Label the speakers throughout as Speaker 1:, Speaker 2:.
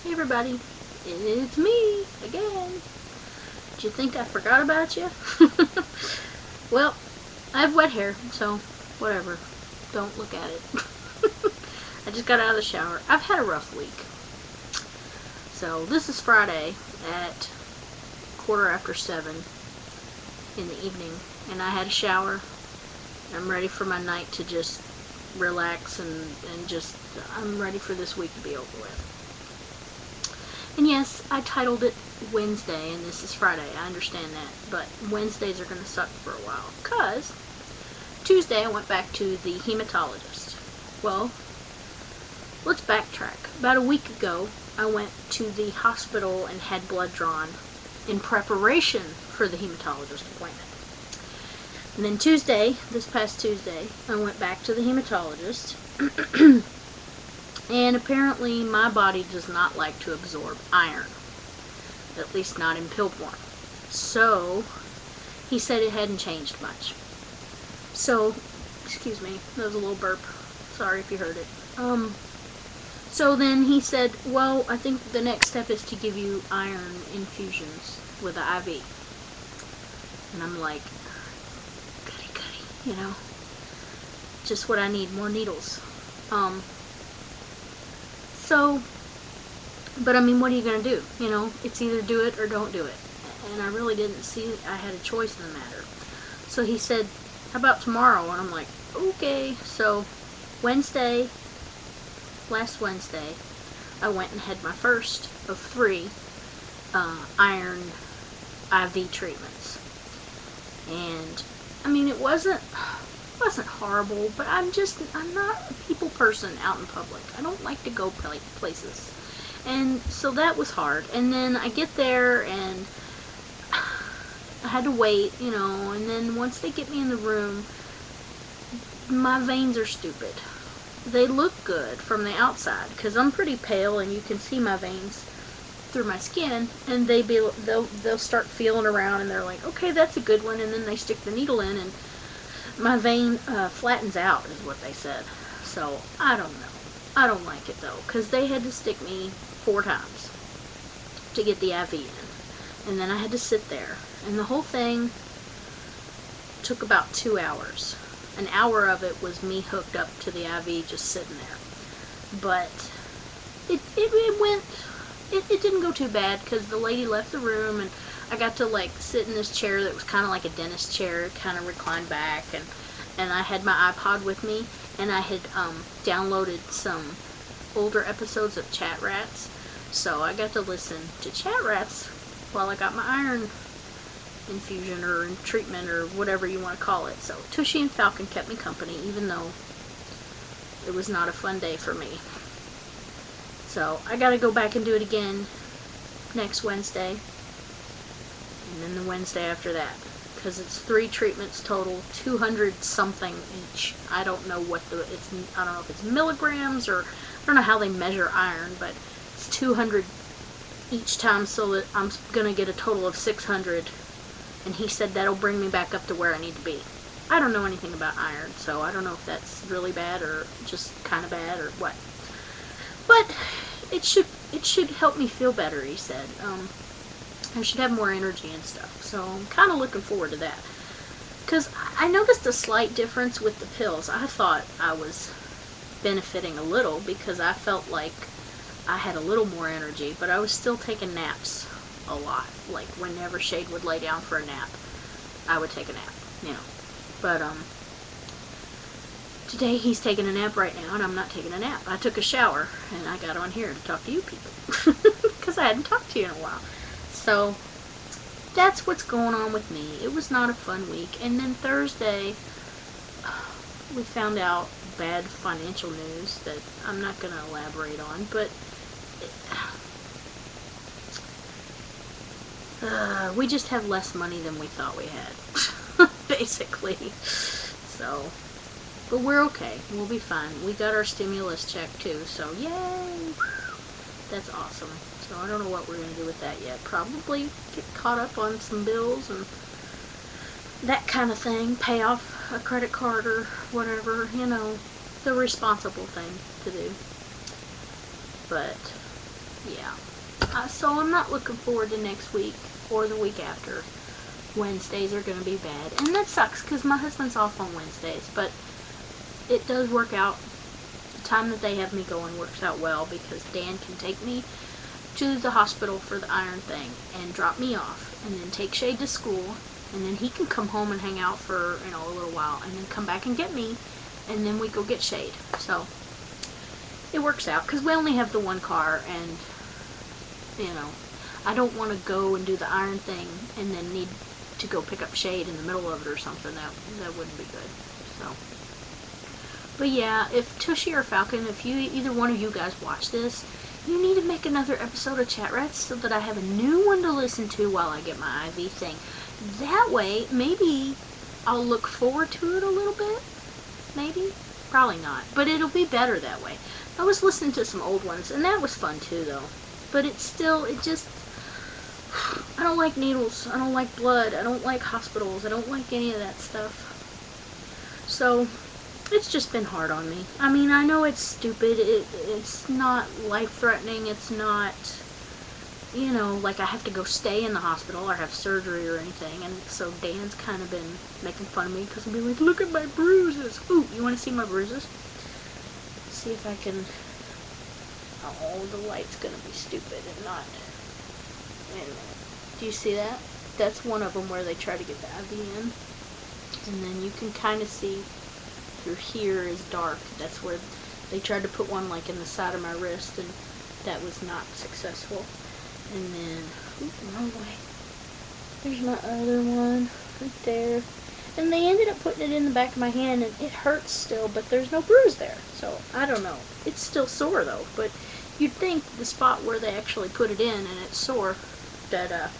Speaker 1: Hey everybody, it's me again. Did you think I forgot about you? Well, I have wet hair, so whatever. Don't look at it. I just got out of the shower. I've had a rough week. So this is Friday at 7:15 in the evening, and I had a shower. I'm ready for my night to just relax and I'm ready for this week to be over with. And yes, I titled it Wednesday, and this is Friday. I understand that, but Wednesdays are going to suck for a while, because Tuesday I went back to the hematologist. Well, let's backtrack. About a week ago, I went to the hospital and had blood drawn in preparation for the hematologist appointment. And then this past Tuesday, I went back to the hematologist, and apparently my body does not like to absorb iron, at least not in pill form. So, he said it hadn't changed much. So, excuse me, that was a little burp. Sorry if you heard it. So then he said, well, I think the next step is to give you iron infusions with an IV. And I'm like, goody, just what I need, more needles. But I mean, what are you going to do? It's either do it or don't do it. And I really didn't see I had a choice in the matter. So he said, how about tomorrow? And I'm like, okay. So last Wednesday, I went and had my first of 3 iron IV treatments. And I mean, it wasn't horrible, but I'm not a people person out in public. I don't like to go places. And so that was hard. And then I get there and I had to wait, and then once they get me in the room, my veins are stupid. They look good from the outside because I'm pretty pale and you can see my veins through my skin, and they'll start feeling around and they're like, okay, that's a good one, and then they stick the needle in and my vein flattens out, is what they said. So I don't know. I don't like it though, because they had to stick me 4 times to get the IV in, and then I had to sit there, and the whole thing took about 2 hours. An hour of it was me hooked up to the IV just sitting there, but it didn't go too bad because the lady left the room and I got to sit in this chair that was kind of like a dentist chair, kind of reclined back, and I had my iPod with me, and I had downloaded some older episodes of Chat Rats, so I got to listen to Chat Rats while I got my iron infusion or treatment or whatever you want to call it. So Tushy and Falcon kept me company, even though it was not a fun day for me. So I got to go back and do it again next Wednesday, and then the Wednesday after that, because it's 3 treatments total, 200 something each. I don't know I don't know if it's milligrams, or I don't know how they measure iron, but it's 200 each time, so that I'm gonna get a total of 600, and he said that'll bring me back up to where I need to be. I don't know anything about iron, so I don't know if that's really bad or just kind of bad or what. But it should help me feel better, he said. I should have more energy and stuff, so I'm kind of looking forward to that. Because I noticed a slight difference with the pills. I thought I was benefiting a little because I felt like I had a little more energy, but I was still taking naps a lot. Like, whenever Shade would lay down for a nap, I would take a nap, But, today he's taking a nap right now, and I'm not taking a nap. I took a shower, and I got on here to talk to you people. Because I hadn't talked to you in a while. So, that's what's going on with me. It was not a fun week. And then Thursday, we found out bad financial news that I'm not going to elaborate on, but we just have less money than we thought we had, basically. So, but we're okay. We'll be fine. We got our stimulus check too, so yay! That's awesome. So I don't know what we're going to do with that yet. Probably get caught up on some bills and that kind of thing. Pay off a credit card or whatever, the responsible thing to do. But yeah. So I'm not looking forward to next week or the week after. Wednesdays are going to be bad. And that sucks because my husband's off on Wednesdays. But it does work out. The time that they have me going works out well because Dan can take me to the hospital for the iron thing and drop me off. And then take Shade to school. And then he can come home and hang out for, a little while. And then come back and get me. And then we go get Shade. So it works out because we only have the one car and I don't want to go and do the iron thing and then need to go pick up Shade in the middle of it or something. That wouldn't be good. So, but yeah, if Tushy or Falcon, if either one of you guys watch this, you need to make another episode of Chat Rats so that I have a new one to listen to while I get my IV thing. That way, maybe I'll look forward to it a little bit. Maybe. Probably not. But it'll be better that way. I was listening to some old ones, and that was fun too, though. But I don't like needles. I don't like blood. I don't like hospitals. I don't like any of that stuff. So, it's just been hard on me. I mean, I know it's stupid. It's not life-threatening. It's not, like I have to go stay in the hospital or have surgery or anything. And so Dan's kind of been making fun of me because he'll be like, look at my bruises. Ooh, you want to see my bruises? See if I can... Oh, the light's gonna be stupid and not... Wait a minute. Do you see that? That's one of them where they try to get the IV in. And then you can kind of see through here is dark. That's where they tried to put one like in the side of my wrist and that was not successful. And then, wrong way. There's my other one right there. And they ended up putting it in the back of my hand and it hurts still, but there's no bruise there. So, I don't know. It's still sore though, but you'd think the spot where they actually put it in and it's sore, that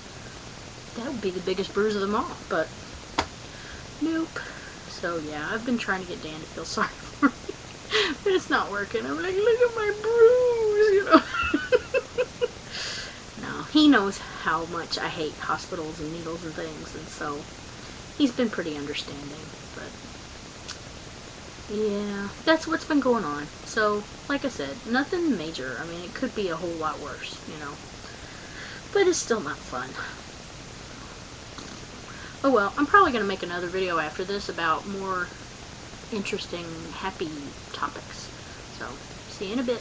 Speaker 1: would be the biggest bruise of them all, but nope. So yeah, I've been trying to get Dan to feel sorry for me, but it's not working. I'm like, look at my bruise, No, he knows how much I hate hospitals and needles and things, and so he's been pretty understanding, but yeah, that's what's been going on. So, like I said, nothing major. I mean, it could be a whole lot worse, but it's still not fun. Oh well, I'm probably going to make another video after this about more interesting, happy topics. So, see you in a bit.